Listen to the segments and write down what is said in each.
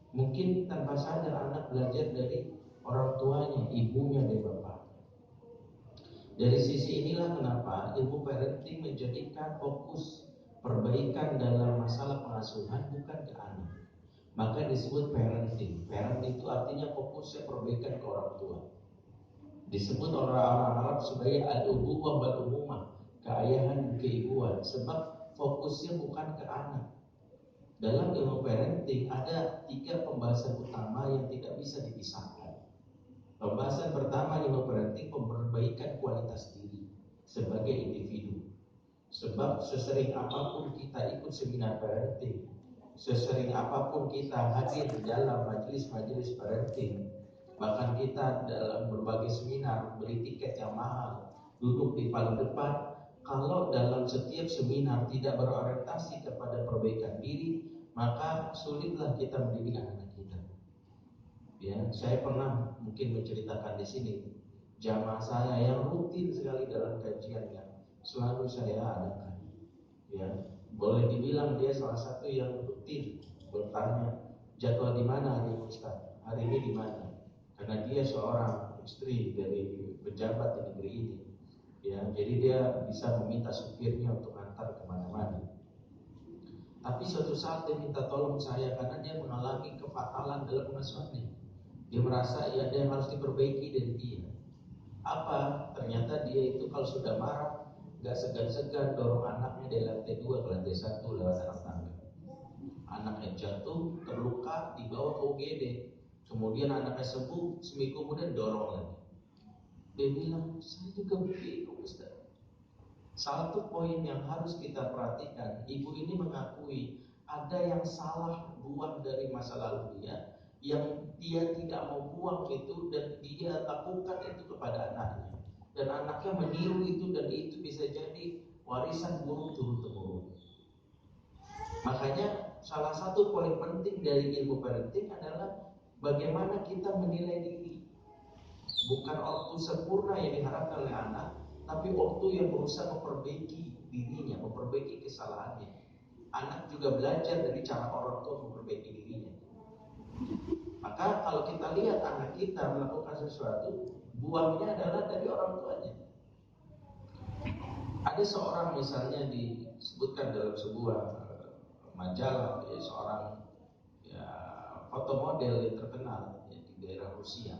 Mungkin tanpa sadar anak belajar dari orang tuanya, ibunya dan bapaknya. Dari sisi inilah kenapa ilmu parenting menjadikan fokus perbaikan dalam masalah pengasuhan bukan ke anak. Maka disebut parenting. Parent itu artinya fokusnya perbaikan ke orang tua. Disebut orang-orang Arab sebagai al-ubuwah wal umumah, keayahan dan keibuan, sebab fokusnya bukan ke anak. Dalam ilmu parenting ada 3 pembahasan utama yang tidak bisa dipisahkan. Pembahasan pertama ilmu parenting memperbaikan kualitas diri sebagai individu. Sebab sesering apapun kita ikut seminar parenting, sesering apapun kita hadir di dalam majelis-majelis parenting, bahkan kita dalam berbagai seminar beli tiket yang mahal, duduk di paling depan, kalau dalam setiap seminar tidak berorientasi kepada perbaikan diri, maka sulitlah kita mendidik anak kita. Ya, saya pernah mungkin menceritakan di sini jamaah saya yang rutin sekali dalam kajian yang selalu saya adakan. Ya, boleh dibilang dia salah satu yang rutin bertanya jadwal di mana hari ini Ustaz, hari ini di mana? Karena dia seorang istri dari pejabat di negeri ini. Ya, jadi dia bisa meminta supirnya untuk antar kemana-mana. Tapi suatu saat dia minta tolong saya karena dia mengalami kefatalan dalam pengasuhannya. Dia merasa ya ada yang harus diperbaiki dari dia. Apa? Ternyata dia itu kalau sudah marah nggak segan-segan dorong anaknya dari lantai 2 ke lantai 1 lewat anak tangga. Anaknya jatuh, terluka, dibawa ke UGD. Kemudian anaknya sembuh, seminggu kemudian dorong lagi. Dia bilang, saya juga bingung Ustaz. Satu poin yang harus kita perhatikan, ibu ini mengakui ada yang salah buang dari masa lalu dia, yang dia tidak mau buang itu dan dia lakukan itu kepada anaknya. Dan anaknya meniru itu dan itu bisa jadi warisan buruk turun-temurun. Makanya salah satu poin penting dari ilmu parenting adalah bagaimana kita menilai diri. Bukan ortu sempurna yang diharapkan oleh anak, tapi ortu yang berusaha memperbaiki dirinya, memperbaiki kesalahannya. Anak juga belajar dari cara orang tua memperbaiki dirinya. Maka kalau kita lihat anak kita melakukan sesuatu, buahnya adalah dari orang tuanya. Ada seorang misalnya disebutkan dalam sebuah majalah, ya, seorang ya, foto model yang terkenal ya, di daerah Rusia,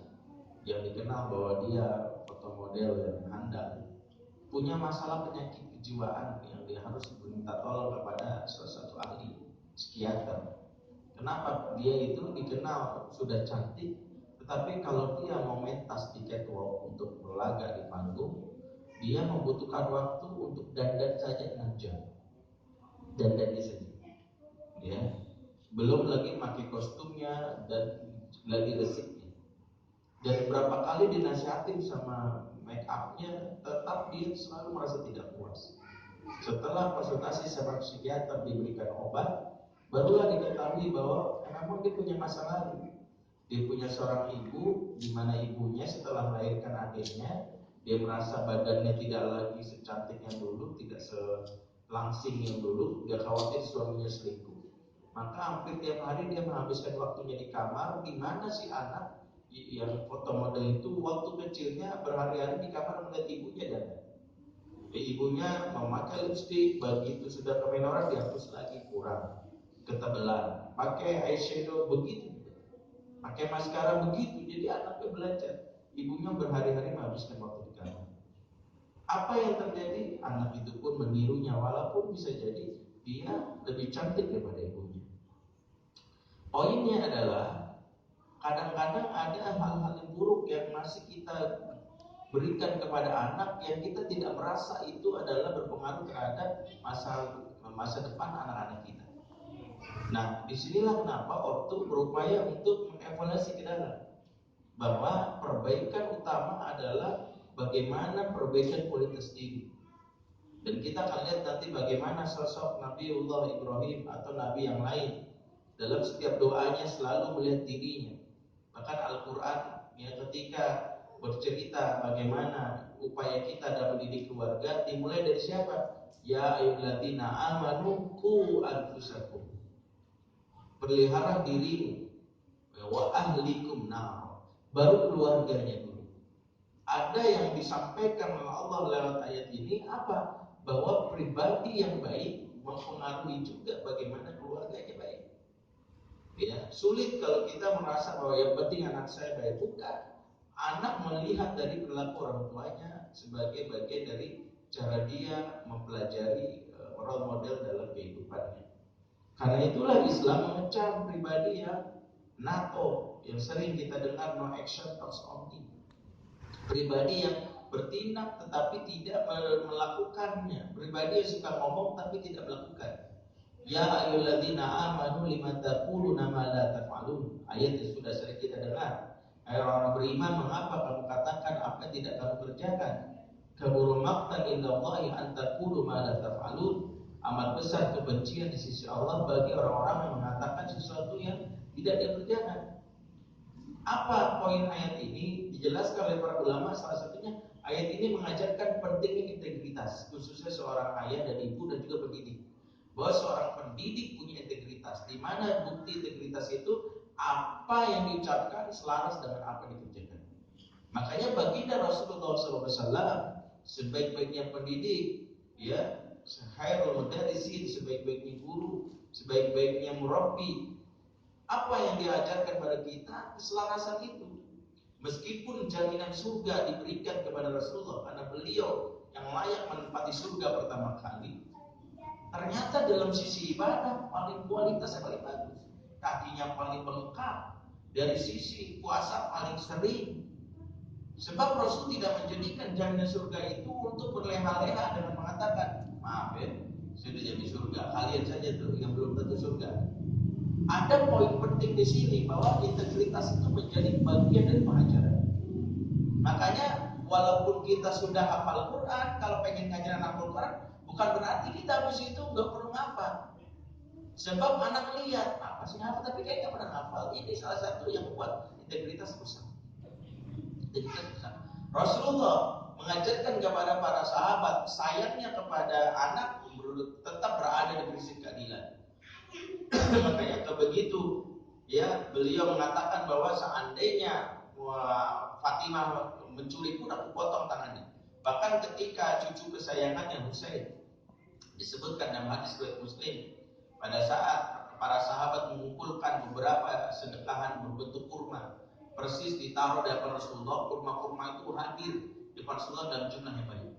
yang dikenal bahwa dia foto model yang handal, punya masalah penyakit kejiwaan yang dia harus meminta tolong kepada salah satu ahli psikiater. Kenapa? Dia itu dikenal sudah cantik, tetapi kalau dia mau mentas di catwalk untuk berlaga di panggung, dia membutuhkan waktu untuk dandan saja 6 jam. Dandannya saja. Ya. Belum lagi pakai kostumnya dan lagi resipnya. Dan berapa kali dinasihatin sama make upnya, tetap dia selalu merasa tidak puas. Setelah konsultasi sama psikiater diberikan obat, barulah diketahui bahwa memang dia punya masa lalu. Dia punya seorang ibu, di mana ibunya setelah melahirkan adiknya, dia merasa badannya tidak lagi secantik yang dulu, tidak selangsing yang dulu, dia khawatir suaminya selingkuh. Maka hampir tiap hari dia menghabiskan waktunya di kamar, di mana si anak yang foto model itu waktu kecilnya berhari-hari di kamar melihat ibunya dandan. Ibunya memakai lipstik, begitu sudah kemenoran dihapus lagi, kurang ketebalan. Pakai eyeshadow begitu, pakai maskara begitu. Jadi anaknya belajar. Ibunya berhari-hari menghabiskan waktu di kamar. Apa yang terjadi? Anak itu pun menirunya, walaupun bisa jadi dia lebih cantik daripada ibunya. Poinnya adalah kadang-kadang ada hal-hal yang buruk yang masih kita berikan kepada anak yang kita tidak merasa itu adalah berpengaruh terhadap masa depan anak-anak kita. Nah, disinilah kenapa ortu berupaya untuk mengevaluasi ke dalam, bahwa perbaikan utama adalah bagaimana perbaikan kualitas diri. Dan kita akan lihat nanti bagaimana sosok Nabiullah Ibrahim atau Nabi yang lain dalam setiap doanya selalu melihat dirinya. Bahkan Al-Quran ya, ketika bercerita bagaimana upaya kita dalam mendidik keluarga, dimulai dari siapa? Ya ayyuhalladzina amanu qu anfusakum. Pelihara dirimu. wa ahlikum nar. Baru keluarganya dulu. Ada yang disampaikan oleh Allah lewat ayat ini apa? Bahwa pribadi yang baik mempengaruhi juga bagaimana keluarganya baik. Ya, sulit kalau kita merasa bahwa yang penting anak saya baik. Bukan. Anak melihat dari perilaku orang tuanya sebagai bagian dari cara dia mempelajari role model dalam kehidupannya. Karena itulah Islam mengecam pribadi yang NATO, yang sering kita dengar no action talks only. Pribadi yang bertindak tetapi tidak melakukannya. Pribadi yang suka ngomong tapi tidak melakukan. Ya ayyuhalladzina amanu lima taquluna ma la taf'alun. Ayat yang sudah sering kita dengar. Hai orang beriman, mengapa kamu katakan apa yang tidak kamu kerjakan? Kabura maqtan indallahi an taqulu ma la taf'alun. Amat besar kebencian di sisi Allah bagi orang-orang yang mengatakan sesuatu yang tidak dia kerjakan. Apa poin ayat ini? Dijelaskan oleh para ulama, salah satunya ayat ini mengajarkan pentingnya integritas, khususnya seorang ayah dan ibu dan juga pendidik. Bahwa seorang pendidik punya integritas, di mana bukti integritas itu apa yang diucapkan selaras dengan apa yang dikerjakan. Makanya baginda Rasulullah SAW sebaik-baiknya pendidik, ya, khairul mudarrisin, sebaik-baiknya guru, sebaik-baiknya murabbi, apa yang diajarkan pada kita keselarasan itu. Meskipun jaminan surga diberikan kepada Rasulullah karena beliau yang layak menempati surga pertama kali, ternyata dalam sisi ibadah paling kualitasnya paling bagus, kakinya paling lengkap, dari sisi puasa paling sering. Sebab Rasul tidak menjadikan jaminan surga itu untuk berleha-leha dengan mengatakan, maaf ya, sudah jadi surga, kalian saja tuh yang belum tentu surga. Ada poin penting di sini bahwa integritas itu menjadi bagian dari pengajaran. Makanya walaupun kita sudah hafal Quran, kalau pengen ngajarin hafal Quran, bukan berarti kita habis itu nggak perlu ngafal. Sebab anak lihat apa sih hafal tapi kayak nggak pernah hafal. Ini salah satu yang membuat integritas rusak. Rasulullah mengajarkan kepada para sahabat sayangnya kepada anak tetap berada di prinsip keadilan. Makanya begitu ya beliau mengatakan bahwa seandainya Fatimah mencuri pun aku potong tangannya. Bahkan ketika cucu kesayangannya Husain disebutkan dalam hadis riwayat Muslim, pada saat para sahabat mengumpulkan beberapa sedekahan berbentuk kurma, persis ditaruh di hadapan Rasulullah, kurma-kurma itu hadir di hadapan Rasulullah dalam jumlah yang banyak.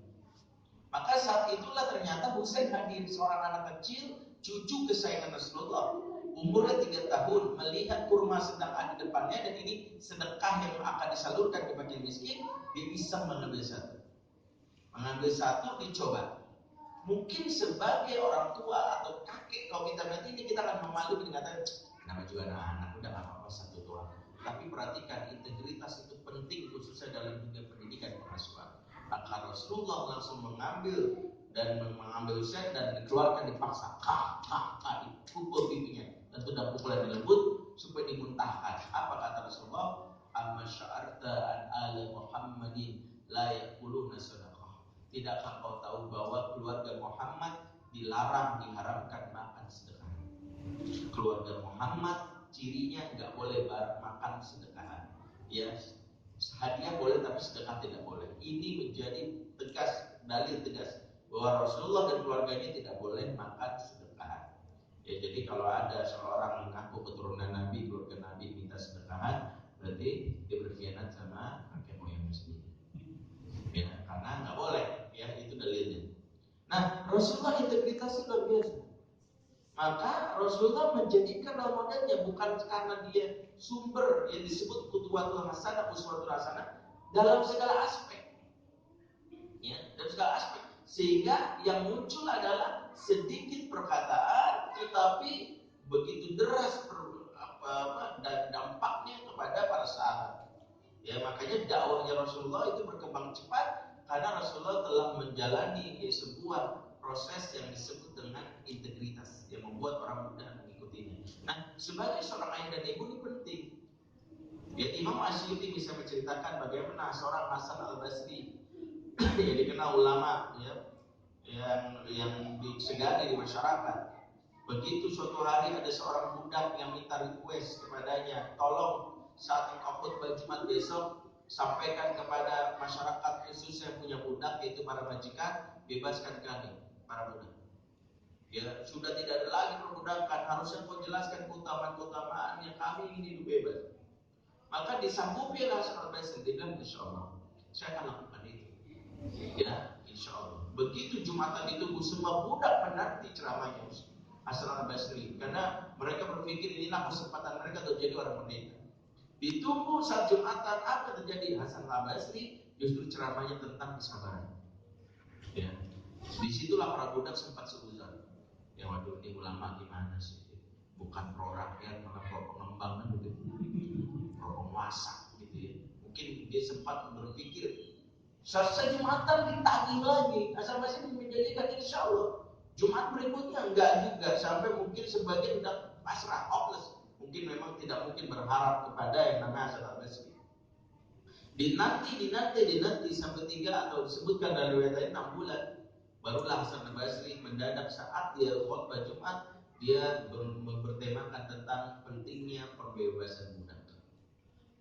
Maka saat itulah ternyata Husain hadir, seorang anak kecil, cucu kesayangan Rasulullah, umurnya 3 tahun, melihat kurma sedang ada di depannya dan ini sedekah yang akan disalurkan ke fakir miskin, dia bisa mengambil satu, dicoba. Mungkin sebagai orang tua atau kakek, kalau kita lihat ini kita akan memalu dengan kata, kenapa juga anak-anak udah gak apa-apa satu doang. Tapi perhatikan, integritas itu penting khususnya dalam dunia pendidikan pengasuhan. Maka Rasulullah langsung mengambil Husain dan dikeluarkan dipaksa, dipukul pipinya, tentu dan pukulan yang lembut supaya dimuntahkan. Apa kata Rasulullah? Amma sya'arta an ala Muhammadin la yaquluna sadaqah. Tidakkah kau tahu bahwa keluarga Muhammad diharamkan makan sedekah? Keluarga Muhammad cirinya nggak boleh makan sedekah. Ya, hadiah boleh tapi sedekah tidak boleh. Ini menjadi dalil tegas bahwa Rasulullah dan keluarganya tidak boleh makan sedekah. Ya, jadi kalau ada seorang mengaku keturunan Nabi, keluarga Nabi minta sedekah, berarti dia berkhianat sama kakek moyangnya sendiri. Ya, karena nggak boleh. Ya, itu dalilnya. Nah, Rasulullah integritasnya luar biasa. Maka Rasulullah menjadikan role modelnya bukan karena dia sumber yang disebut qudwatul hasanah, uswatul hasanah dalam segala aspek. Ya, dalam segala aspek. Sehingga yang muncul adalah sedikit perkataan tetapi begitu deras dan dampaknya kepada para sahabat. Ya, makanya dakwahnya Rasulullah itu berkembang cepat karena Rasulullah telah menjalani sebuah proses yang disebut dengan integritas yang membuat orang mudah mengikutinya. Nah, sebagai seorang ayah dan ibu ini penting. Ya, Imam Asy'uti bisa menceritakan bagaimana seorang Hasan Al-Basri yang dikenal ulama ya yang disegani di masyarakat. Begitu suatu hari ada seorang budak yang minta request kepadanya, tolong saat engkau khutbah Jumat besok, sampaikan kepada masyarakat khusus yang punya budak, yaitu para majikan, bebaskan kami, para budak. Ya, sudah tidak ada lagi perbudakan, harusnya kau jelaskan keutamaan yang kami ingin hidup bebas. Maka disanggupi Hasan al-Basri, dia bilang, insya Allah, saya akan lakukan itu. Ya, insya Allah. Begitu Jumatan itu, semua budak menanti ceramahnya Hasan al-Basri, karena mereka berpikir inilah kesempatan mereka untuk jadi orang merdeka. Ditunggu saat Jumatan, apa terjadi? Hasan al-Basri justru ceramahnya tentang kesabaran. Ya, disitulah para budak sempat seuzon. Ya, waduh, ini ulama gimana sih? Bukan pro rakyat, malah pro pengembang kan gitu, pro penguasa gitu ya. Mungkin dia sempat berpikir, selesai Jumatan ditagih lagi. Hasan al-Basri menjadikan insya Allah Jumat berikutnya enggak juga, sampai mungkin sebagian udah pasrah, hopeless. Mungkin memang tidak mungkin berharap kepada yang namanya Hasan al-Basri. Dinanti sampai 3 atau disebutkan dari riwayat 6 bulan, barulah Hasan al-Basri mendadak saat dia khutbah Jumat, dia bertemakan tentang pentingnya perbebasan budak.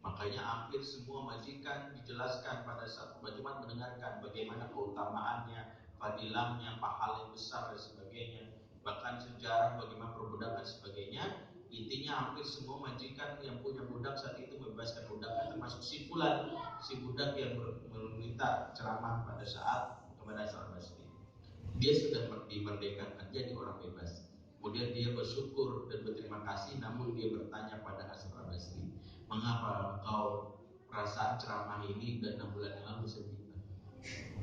Makanya hampir semua majikan dijelaskan pada saat khutbah Jumat mendengarkan bagaimana keutamaannya, fadilahnya, pahala yang besar dan sebagainya, bahkan sejarah bagaimana perbudakan sebagainya. Intinya hampir semua majikan yang punya budak saat itu membebaskan budaknya, termasuk si Fulan, si budak yang meminta ceramah pada saat kepada Hasan al-Basri. Dia sudah dimerdekakan, jadi orang bebas. Kemudian dia bersyukur dan berterima kasih, namun dia bertanya pada Hasan al-Basri, mengapa kau perasaan ceramah ini dan 6 bulan yang lalu saya minta?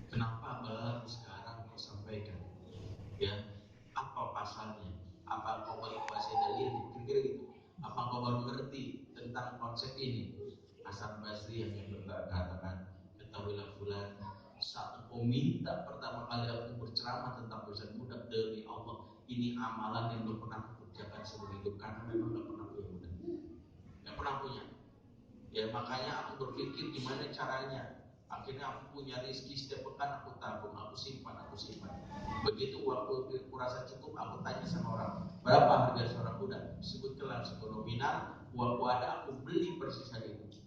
Kenapa baru sekarang kau sampaikan? Ya, apa pasalnya? Apa kau baru kuasai dalilnya? Kira-kira gitu. Apa kau baru ngerti tentang konsep ini? Hasan Basri yang berkatakan, ketahuilah Fulan, saat kau minta pertama kali aku berceramah tentang urusan budak, demi Allah, ini amalan yang belum pernah aku kerjakan seumur hidup, karena memang gak pernah punya budak, gak pernah punya. Ya, makanya aku berpikir gimana caranya. Akhirnya aku punya rezeki setiap pekan, aku tabung, aku simpan. Begitu waktu kurasa cukup, aku tanya sama orang, berapa harga seorang budak? Sebutkanlah sebuah nominal, waktu ada aku beli persis hari itu.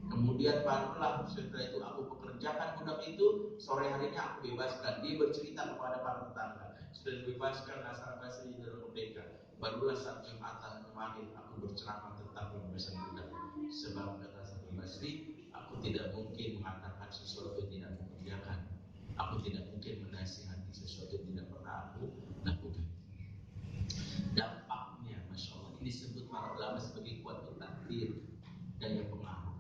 Kemudian barulah setelah itu aku pekerjakan budak itu, sore harinya aku bebaskan. Dia bercerita kepada para tetangga, sudah dibebaskan Hasan al-Basri dari merdeka. Barulah saat Jumatan kemarin aku berceramah tentang pembebasan budak. Sebab kata Hasan al-Basri, aku tidak mungkin mengatakan sesuatu yang tidak aku kerjakan. Aku tidak mungkin menasihati sesuatu yang tidak pernah aku lakukan. Dampaknya, Masya Allah, ini disebut para ulama sebagai kuatul takdir, daya pengaruh.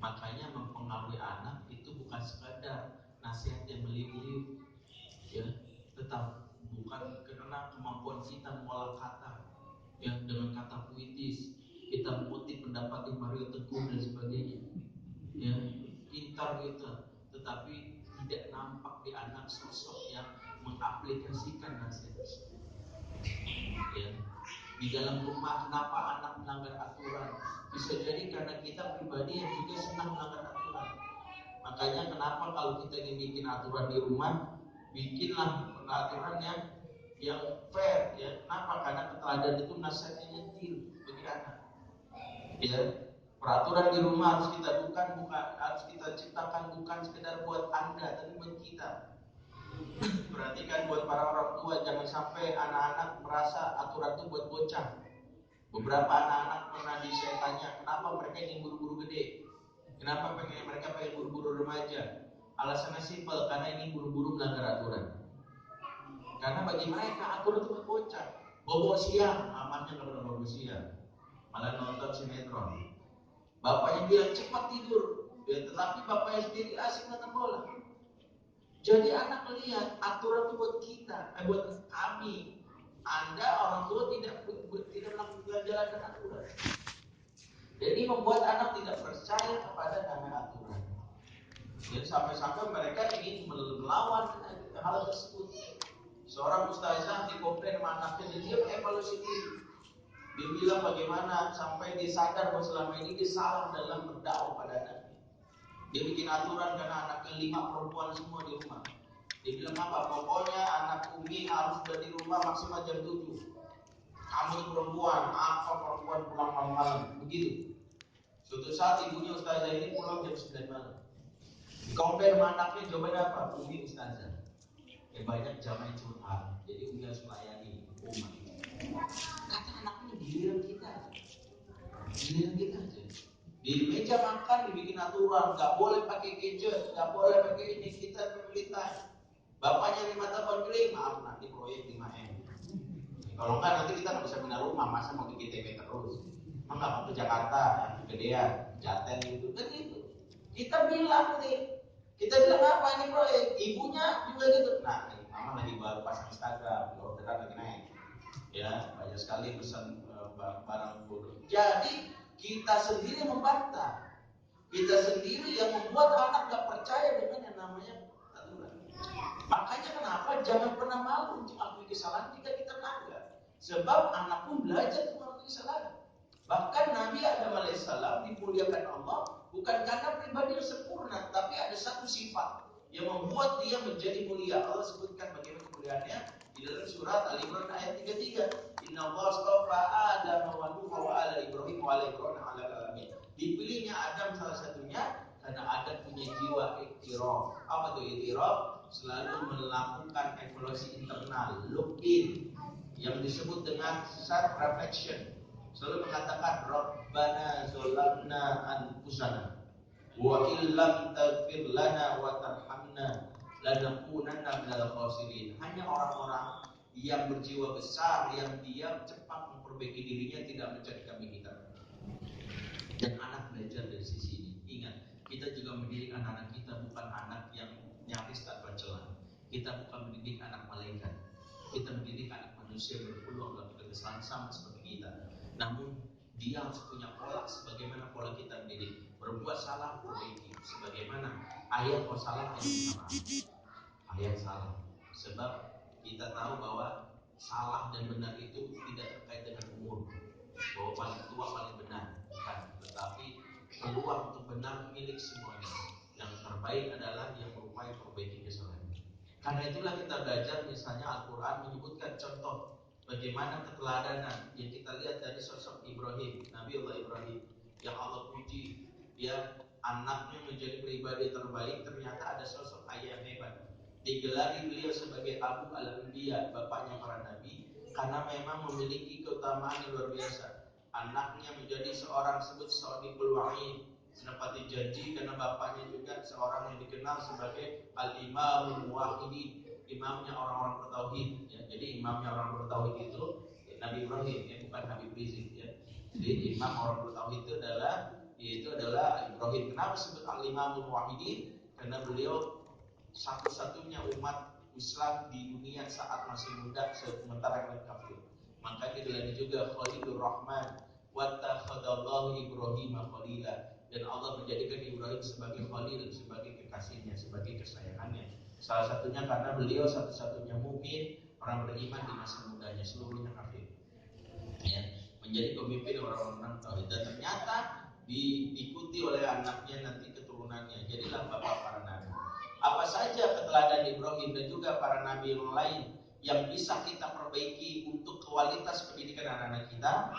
Makanya mempengaruhi anak itu bukan sekadar nasihat yang meliuk-liuk, ya, tetap bukan karena kemampuan kita mengolah kata, ya, dengan kata puitis kita mengutip pendapat Mario Teguh dan sebagainya, ya, pintar kita, tetapi tidak nampak di anak sosok yang mengaplikasikan nasihat tersebut. Ya, di dalam rumah kenapa anak melanggar aturan? Bisa jadi karena kita pribadi yang juga senang melanggar aturan. Makanya kenapa kalau kita ingin bikin aturan di rumah, bikinlah aturan yang fair, ya. Kenapa? Karena keteladanan itu nasihatnya nyetir bagi anak. Ya, peraturan di rumah harus kita harus kita ciptakan bukan sekedar buat Anda, tapi buat kita. Perhatikan buat para orang tua, jangan sampai anak-anak merasa aturan itu buat bocah. Beberapa anak-anak pernah saya tanya, kenapa mereka ingin buru-buru gede? Kenapa mereka pengen buru-buru remaja? Alasannya simpel, karena ingin buru-buru melanggar aturan. Karena bagi mereka aturan itu buat bocah. Bobo siang, mamanya nggak pernah bobo siang, malah nonton sinetron. Bapaknya bilang cepat tidur, ya, tetapi bapaknya sendiri asik nonton bola. Jadi anak lihat aturan itu buat kita, buat kami. Anda orang tua tidak melakukan jalankan aturan. Jadi membuat anak tidak percaya kepada namanya aturan. Jadi sampai-sampai mereka ingin melawan hal tersebut. Seorang ustazah dikomplain sama anaknya, dia mengevaluasi diri. Dia bilang bagaimana sampai dia sadar bahwa selama ini dia salah dalam berdakwah pada anaknya. Dia bikin aturan karena anaknya 5 perempuan semua di rumah. Dia bilang apa? Pokoknya anak Umi harus sudah di rumah maksimal jam 7. kamu perempuan, apa perempuan pulang malam-malam, begitu. Suatu saat ibunya ustazah ini pulang jam 9 malam. Dikompar sama anaknya, jawabannya apa? Umi ustazah. Banyak jamaah curhat, jadi Umi harus melayani umat. Kata anaknya, giliran kita aja. Di meja makan dibikin aturan, nggak boleh pakai gadget, nggak boleh pakai ini, kita pemerintah. Bapaknya 5 tahun kering, maaf nanti proyek 5M. Kalau enggak nanti kita nggak bisa pindah rumah, masa mau bikin TV terus. Emang nggak mau ke Jakarta yang kegedean, Jaten gitu, kan gitu. Kita bilang apa ini proyek, ibunya juga gitu. Nah, mama lagi baru pasang Instagram, orderan lagi naik. Ya, banyak sekali pesan barang bodoh. Jadi kita sendiri membantah, kita sendiri yang membuat anak gak percaya dengan yang namanya aturan. Makanya kenapa jangan pernah malu untuk akui kesalahan jika kita melanggar. Sebab anak pun belajar untuk mengakui kesalahan. Bahkan Nabi Adam alaihissalam dimuliakan Allah bukan karena pribadi yang sempurna, tapi ada satu sifat yang membuat dia menjadi mulia. Allah sebutkan bagaimana kemuliaannya di dalam surat Al-Imran ayat 33. Inna Allah astafa Adam wa Nuh wa ala Ibrahim wa ala Ibrahim ala alamin. Dipilihnya Adam salah satunya karena Adam punya jiwa iktiraf. Apa itu iktiraf? Selalu melakukan evaluasi internal, look in, yang disebut dengan self reflection. Selalu mengatakan Rabbana zolamna anfusana wa illam taghfir lana wa tarhamna lanakunanna minal khasirin. Hanya orang-orang yang berjiwa besar, yang diam cepat memperbaiki dirinya, tidak mencari kami kita. Dan anak belajar dari sisi ini. Ingat, kita juga mendidik anak-anak kita bukan anak yang nyaris tanpa celah. Kita bukan mendidik anak malaikat. Kita mendidik anak manusia berpeluang dalam kesalahan sama seperti kita. Namun dia harus punya pola sebagaimana pola kita mendidik. Berbuat salah, perbaiki. Sebagaimana ayat kalau salah, ayat minta maaf. Ayat salah. Sebab kita tahu bahwa salah dan benar itu tidak terkait dengan umur. Bahwa paling tua paling benar, bukan. Tetapi peluang untuk benar milik semuanya. Yang terbaik adalah yang berupaya perbaiki kesalahan. Karena itulah kita belajar, misalnya Al-Quran menyebutkan contoh bagaimana keteladanan yang kita lihat dari sosok Ibrahim, Nabi Allah Ibrahim, yang Allah puji, ya anaknya menjadi pribadi terbaik. Ternyata ada sosok ayah yang hebat. Digelari beliau sebagai Abu al-Anbiya, bapaknya para nabi, karena memang memiliki keutamaan yang luar biasa. Anaknya menjadi seorang sebut shadiqul wa'id, menepati janji, karena bapaknya juga seorang yang dikenal sebagai al-imamul muwahhidin, imamnya orang-orang bertauhid. Ya, jadi imamnya orang bertauhid itu Nabi Ibrahim, ya, bukan Habib Rizik. Ya. Jadi imam orang bertauhid itu adalah Ibrahim. Kenapa disebut al-imamul muwahhidin? Karena beliau satu-satunya umat Islam di dunia saat masih muda, sementara yang kafir. Maka digelari juga Khalilur Rahman, wattakhadallahu Ibrahim khalila, dan Allah menjadikan Ibrahim sebagai khalil, sebagai kekasihnya, sebagai kesayangannya. Salah satunya karena beliau satu-satunya mukmin, orang beriman di masa mudanya, seluruhnya kafir. Ya, menjadi pemimpin orang-orang tauhid, dan ternyata diikuti oleh anaknya, nanti keturunannya, jadilah bapak para nabi. Apa saja keteladanan Ibrahim dan juga para nabi yang lain yang bisa kita perbaiki untuk kualitas pendidikan anak-anak kita?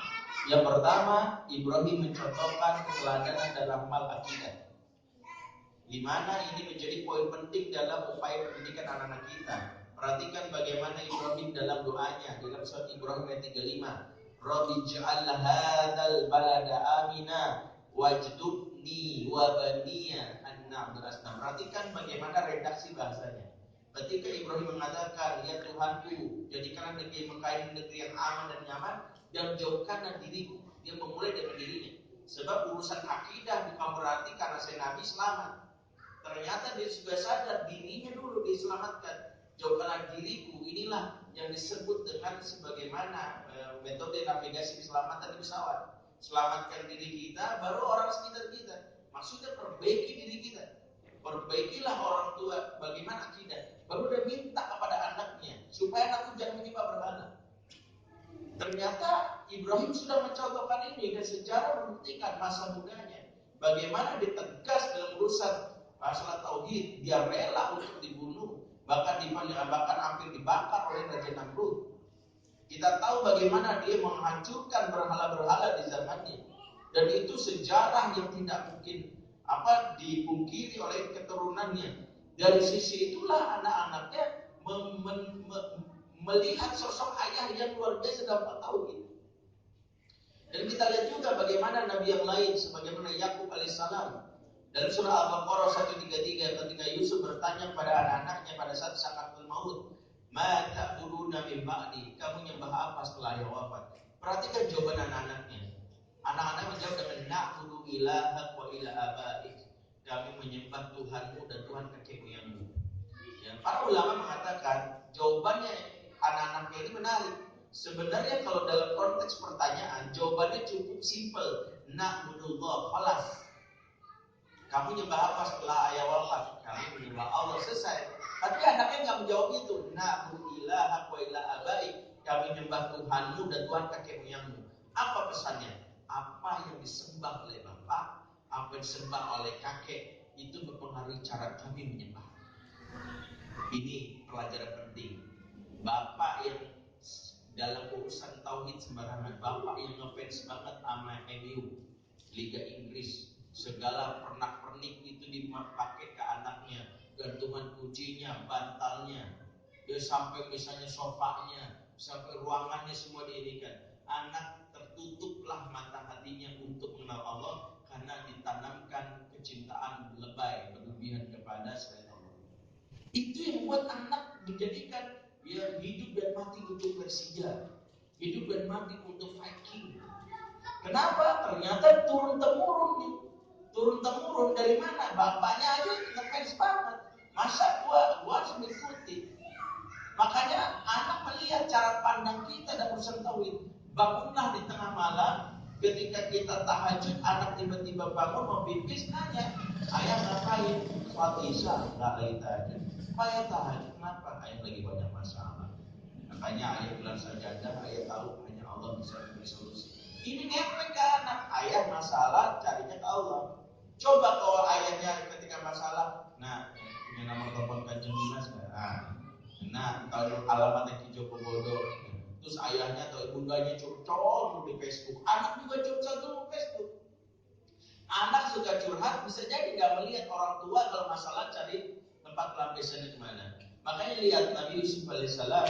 Yang pertama, Ibrahim mencontohkan keteladanan dalam hal akidah, di mana ini menjadi poin penting dalam upaya pendidikan anak-anak kita. Perhatikan bagaimana Ibrahim dalam doanya dalam surat Ibrahim ayat 35. Rabbi ja'al hadzal balada amina wajdubni wa baniya an na'budal asnam. Perhatikan bagaimana redaksi bahasanya. Ketika Ibrahim mengatakan, ya Tuhanku, jadikanlah negeri Mekah ini negeri yang aman dan nyaman, dan jauhkanlah diriku. Dia memulai dengan dirinya. Sebab urusan akidah bukan berarti karena saya Nabi selamat. Ternyata dia sudah sadar dirinya dulu diselamatkan. Jauhkanlah diriku, inilah yang disebut dengan sebagaimana metode navigasi keselamatan di pesawat. Selamatkan diri kita, baru orang sekitar kita. Maksudnya perbaiki diri kita. Perbaikilah orang tua, bagaimana akidah. Baru dia minta kepada anaknya supaya anakku jangan menyembah berhala. Ternyata Ibrahim sudah mencontohkan ini, dan sejarah membuktikan masa mudanya bagaimana dia tegas dalam urusan masalah tauhid. Dia rela untuk dibunuh, bahkan hampir dibakar oleh Raja Namrud. Kita tahu bagaimana dia menghancurkan berhala-berhala di zamannya. Dan itu sejarah yang tidak mungkin dipungkiri oleh keturunannya. Dari sisi itulah anak-anaknya melihat sosok ayah yang luar biasa dalam 4 tahun itu. Dan kita lihat juga bagaimana nabi yang lain, sebagaimana Yakub alaihissalam. Dalam surah Al-Baqarah 133 ketika Yusuf bertanya kepada anak-anaknya pada saat sakaratul maut, "Ma ta'buduna min ba'di?" Kamu nyembah apa setelah ayah wafat? Perhatikan jawaban anak-anaknya. Anak-anak menjawab dengan na'budu ilahak wa ilah abaik. Kami menyembah Tuhanmu dan Tuhan kakek moyangmu. Ya, para ulama mengatakan jawabannya anak-anaknya ini menarik. Sebenarnya kalau dalam konteks pertanyaan, jawabannya cukup simpel. Na'budullah, khalas. Kamu nyembah apa setelah ayah wafat? Kami menyembah Allah, selesai. Tapi anaknya nggak menjawab itu. Na'budu ilahak wa ilah abaik. Kami menyembah Tuhanmu dan Tuhan kakek moyangmu. Apa pesannya? Apa yang disembah oleh bapak, apa yang disembah oleh kakek, itu mempengaruhi cara kami menyembah. Ini pelajaran penting. Bapak yang dalam urusan tauhid sembarangan, bapak yang ngefans banget sama MU, Liga Inggris, segala pernak-pernik itu dipakai ke anaknya, gantungan kuncinya, bantalnya, dia sampai misalnya sofanya, sampai ruangannya semua diinikan. Anak tertutuplah mata hatinya untuk mengenal Allah karena ditanamkan kecintaan lebay berlebihan kepada selain Allah. Itu yang membuat anak dijadikan dia hidup dan mati untuk Persija, hidup dan mati untuk Viking. Kenapa? Ternyata turun temurun nih. Turun temurun dari mana? Bapaknya aja ngefans banget. Masa gua harus mengikuti. Makanya anak melihat cara pandang kita dan urusan tauhid. Bangunlah di tengah malam, ketika kita tahajud, anak tiba-tiba bangun mau pipis, nanya, "Ayah ngapain?" "Sholat isya." "Enggak, lagi tahajud." "Ayah tahajud kenapa?" "Ayah lagi banyak masalah." Makanya ayah bilang sajadah, ayah tahu hanya Allah bisa memberi solusi. Ini ngefek ke anak. Ayah masalah carinya ke Allah. Coba kalau ayahnya ketika masalah, punya nomor telepon Kanjeng Dimas nggak? Kalau alamatnya Ki Joko Bodo, terus ayahnya atau ibundanya curcol di Facebook, anak juga curcol di Facebook. Anak suka curhat, bisa jadi nggak melihat orang tua kalau masalah cari tempat pelampiasannya kemana. Makanya lihat Nabi Yusuf alaihissalam,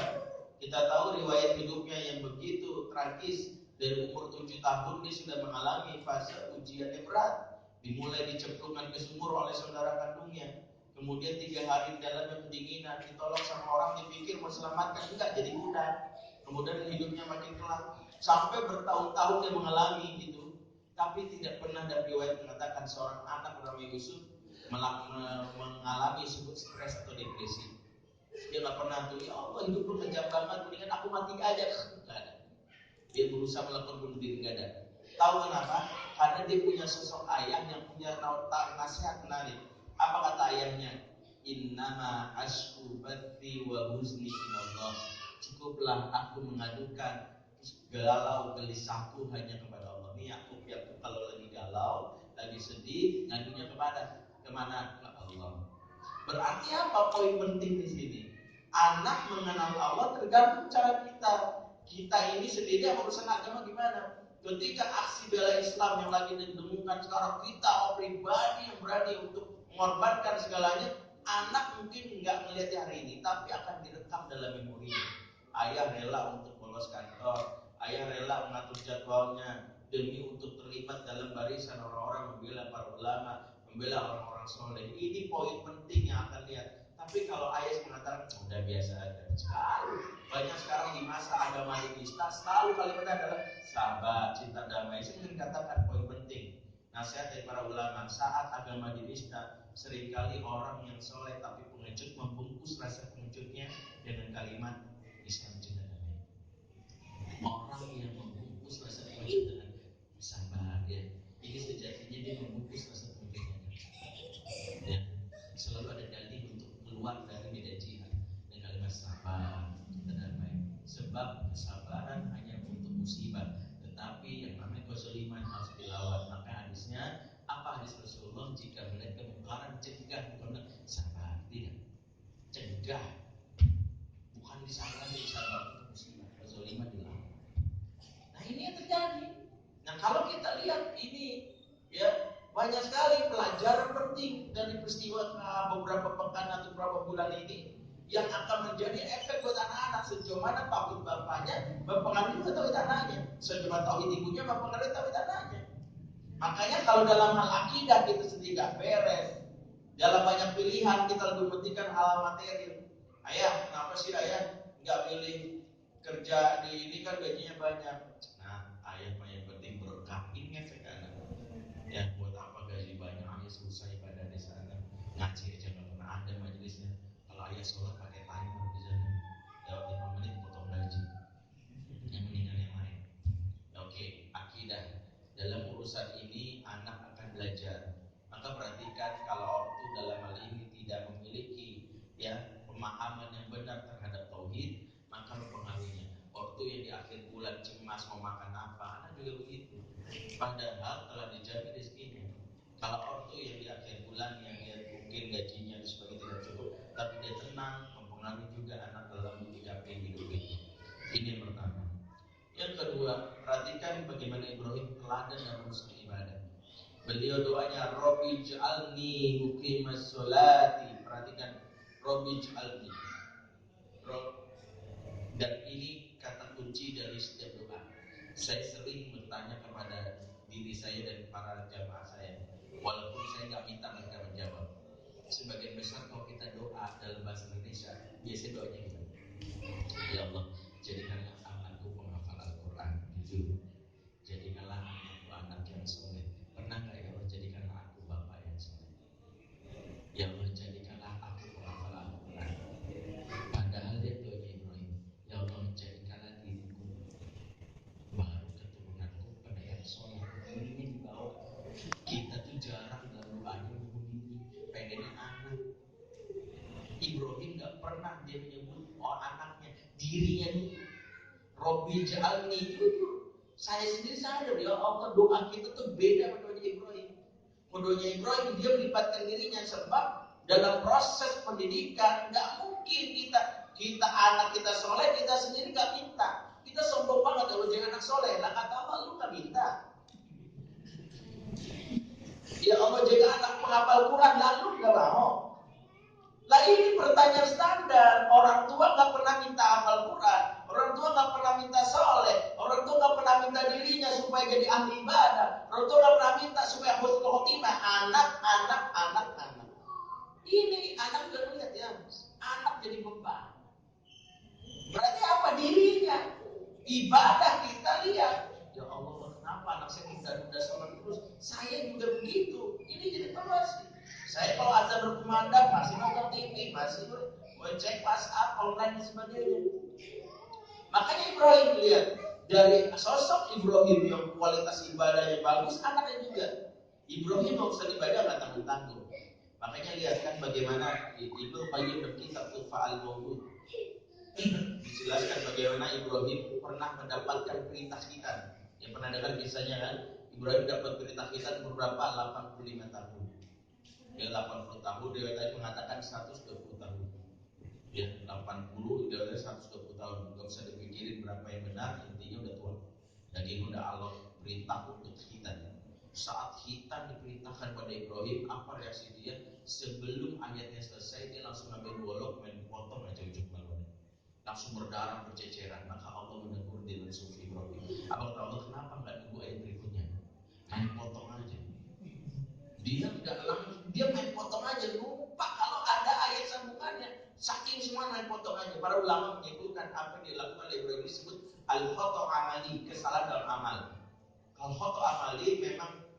kita tahu riwayat hidupnya yang begitu tragis. Dari umur 7 tahun dia sudah mengalami fase ujian yang berat. Dimulai dicemplungkan ke sumur oleh saudara kandungnya. Kemudian 3 hari di dalam pendinginan, ditolong sama orang, dipikir menyelamatkan, enggak, jadi budak. Kemudian hidupnya makin kelam. Sampai bertahun-tahun dia mengalami itu. Tapi tidak pernah ada riwayat mengatakan seorang anak bernama Yusuf mengalami sebut stres atau depresi. Dia gak pernah tuh, "Ya Allah hidup lu kejam banget, mendingan aku mati aja." Gak ada. Dia berusaha melakukan bunuh diri, gak ada. Tahu kenapa? Karena dia punya sosok ayah yang punya nasihat menarik. Apa kata ayahnya? "Innama ashku bathi wa huzni ilallah." Cukuplah aku mengadukan galau gelisahku hanya kepada Allah. Ini Yakub kalau lagi galau, lagi sedih, ngadunya kemana? Ke Allah. Berarti apa poin penting di sini? Anak mengenal Allah tergantung cara kita. Kita ini sendiri yang urusan agama gimana? Ketika aksi bela Islam yang lagi didengungkan sekarang, kita pribadi yang berani untuk mengorbankan segalanya, anak mungkin nggak melihat hari ini, tapi akan direkam dalam memorinya. Ayah rela untuk bolos kantor, ayah rela mengatur jadwalnya demi untuk terlibat dalam barisan orang-orang membela para ulama, membela orang-orang soleh. Ini poin penting yang akan lihat. Tapi kalau ayah mengatakan udah biasa aja, selalu banyak sekarang di masa agama dinista selalu kalimatnya adalah sahabat, cinta damai. Saya ingin katakan poin penting nasihat dari para ulama saat agama dinista, seringkali orang yang soleh tapi pengecut membungkus rasa pengecutnya dengan kalimat Islam cinta damai. Orang yang membungkus rasa pengecut dengan sabar, ya, ini sejatinya dia membungkus rasa pengecutnya. Ya, selalu ada dalih untuk keluar dari medan jihad dan kalimat sabar cinta damai. Sebab kesabaran hanya untuk musibah, tetapi yang namanya kezaliman harus dilawan. Maka hadisnya apa hadis Rasulullah? Jika melihat kemungkaran cegah, bukan sabar, tidak. Cegah, bukan disabar, jadi sabar untuk musibah. Kezaliman banyak sekali pelajaran penting dari peristiwa beberapa pekan atau beberapa bulan ini yang akan menjadi efek buat anak-anak. Sejauh mana tauhid bapaknya mempengaruhi juga tauhid anaknya, sejauh mana tauhid ibunya mempengaruhi tauhid anaknya. Makanya kalau dalam hal akidah kita sendiri gak beres, dalam banyak pilihan kita lebih pentingkan hal materi. Ayah, kenapa sih ayah nggak milih kerja di ini kan gajinya banyak? Nah, ayah mah yang penting berkah, ini efek anak. Ya, buat apa gaji banyak? Ayah susah ibadah di sana, ngaji aja nggak pernah ada majelisnya. Kalau ayah sholat pakai timer di sana, ya 5 menit potong gaji. Yang mendingan yang lain. Oke, akidah. Dalam urusan ini anak akan belajar. Maka perhatikan kalau ortu dalam hal ini tidak memiliki pemahaman yang benar terhadap tauhid, maka mempengaruhinya. Ortu yang di akhir bulan cemas mau makan apa, anak juga begitu. Padahal telah dijamin rezekinya. Kalau ortu yang di akhir bulan yang dia mungkin gajinya sebagai tidak cukup, tapi dia tenang, mempengaruhi juga anak dalam menyikapi hidup ini. Ini yang pertama. Yang kedua, perhatikan bagaimana Ibrahim teladan dalam urusan ibadah. Beliau doanya Rabbi ij'alni muqimas sholati. Perhatikan, Rabbi ij'alni. Dan ini kata kunci dari setiap doa. Saya sering bertanya kepada diri saya dan para jamaah saya, walaupun saya nggak minta mereka menjawab. Sebagian besar kalau kita doa dalam bahasa Indonesia, biasanya doanya gimana? Ya Allah, jadikanlah anakku penghafal Al-Quran, jujur. Jadikanlah anakku anak yang soleh. Pernah nggak ya Allah jadikanlah aku bapak yang soleh? Ya Allah jadikanlah aku penghafal Al-Quran. Padahal dia doanya Ibrahim. Ya Allah jadikanlah diriku baru keturunanku pada yang soleh. Dirinya dibawa. Kita tuh jarang dalam doanya menyebut diri, pengennya anak. Ibrahim nggak pernah dia menyebut anaknya, dirinya dulu. Rabbi ij'alni, jujur. Saya sendiri sadar ya Allah doa kita tuh beda sama doanya Ibrahim. Doanya Ibrahim dia melibatkan dirinya sebab dalam proses pendidikan nggak mungkin kita anak kita soleh kita sendiri nggak minta. Kita sombong banget kalau jadi anak soleh. Lah kata Allah lu nggak minta. Ya Allah jaga anak penghafal Quran lalu nggak mau. Lah ini pertanyaan standar. Orang tua nggak pernah minta hafal Quran, orang tua nggak pernah minta soleh, orang tua nggak pernah minta dirinya supaya jadi ahli ibadah, orang tua nggak pernah minta supaya husnul khotimah. Anak. Ini anak udah lihat ya, anak jadi beban. Berarti apa dirinya? Ibadah kita lihat. Ya Allah, kenapa anak saya udah sholat terus? Saya juga begitu. Ini jadi evaluasi. Saya kalau azan berkumandang masih nonton TV, masih cek WhatsApp, online dan sebagainya. Makanya Ibrahim lihat dari sosok Ibrahim yang kualitas ibadahnya bagus, anaknya juga. Ibrahim mau urusan ibadah nggak tanggung-tanggung. Makanya lihat kan bagaimana Ibnu Qayyim berkitab Tufa'al Mawlud. Dijelaskan bagaimana Ibrahim pernah mendapatkan perintah khitan. Yang pernah dengar kisahnya kan? Ibrahim dapat perintah khitan berberapa? 85 tahun. Ya 80 tahun, dia tadi mengatakan 120 tahun. Ya 80, dia 120 tahun. Gak usah dipikirin berapa yang benar, intinya udah tua. Dan ini udah Allah perintah untuk khitan. Saat khitan diperintahkan pada Ibrahim, apa reaksi dia? Sebelum ayatnya selesai, dia langsung ambil golok, main potong aja ujung balonnya. Langsung berdarah berceceran. Maka Allah menegur dengan sufi Ibrahim. Abang tahu kenapa nggak nunggu ayat berikutnya? Main potong aja. Dia nggak langsung, dia main potong aja. Lupa kalau ada ayat sambungannya. Saking semua main potong aja. Para ulama menyebutkan apa yang dilakukan oleh Ibrahim disebut al-khoto amali, kesalahan dalam amal. Kalau khoto amali memang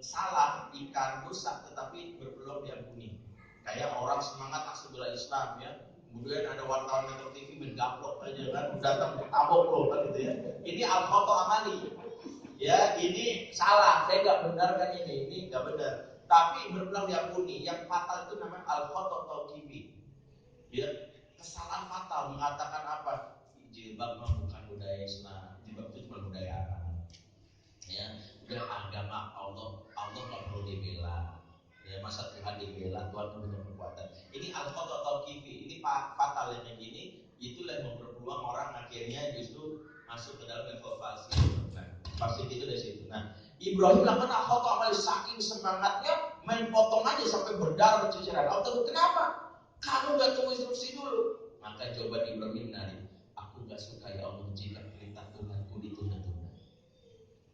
salah, ikar, dosa, tetapi berpeluang diampuni. Kayak orang semangat langsung bela Islam ya. Kemudian ada wartawan Metro TV mendaplok aja kan, datang tabok loh kan gitu ya. Ini al-khoto amali. Ya, ini salah, saya nggak benarkan ini nggak benar. Tapi berpeluang diampuni. Yang fatal itu namanya al-khoto tauqifi. Ya, kesalahan fatal mengatakan apa? Jilbab bukan budaya Islam, jilbab itu cuma budaya Arab. Ya, udah agama Allah nggak perlu dibela. Ya, masa Tuhan dibela, Tuhan punya kekuatan. Ini al-khoto tauqifi, ini fatal yang kayak gini. Itulah yang berpeluang orang akhirnya justru masuk ke dalam level falsi. Pasti itu dari situ. Nah, Ibrahim lakukan khata amal saking semangatnya main potong aja sampai berdarah berceceran. Allah tahu kenapa? Kamu gak tunggu instruksi dulu. Maka jawaban Ibrahim nari, aku gak suka ya Allah jika perintah Tuhanku ditunda-tunda.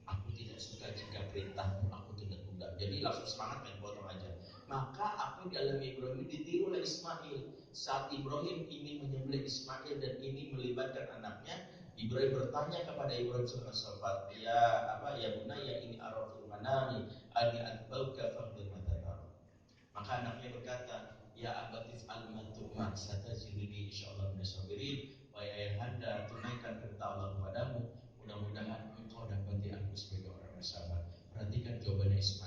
Aku tidak suka jika perintahmu aku tunda-tunda. Jadi langsung semangat main potong aja. Maka apa yang dialami Ibrahim ditiru oleh Ismail. Saat Ibrahim ingin menyembelih Ismail dan ini melibatkan anaknya, Ibrahim bertanya kepada Ibrahim sallallahu alaihi wasallam, ya bunayya ini arafil manami ani atbauka faqdir matatar. Maka anaknya berkata, ya abatif al-matu'mak satajiduni insyaallah minas sabirin. Wahai ayahanda, tunaikan perintah Allah kepadamu, mudah-mudahan engkau dapati aku sebagai orang yang sabar. Perhatikan jawabannya Ismail.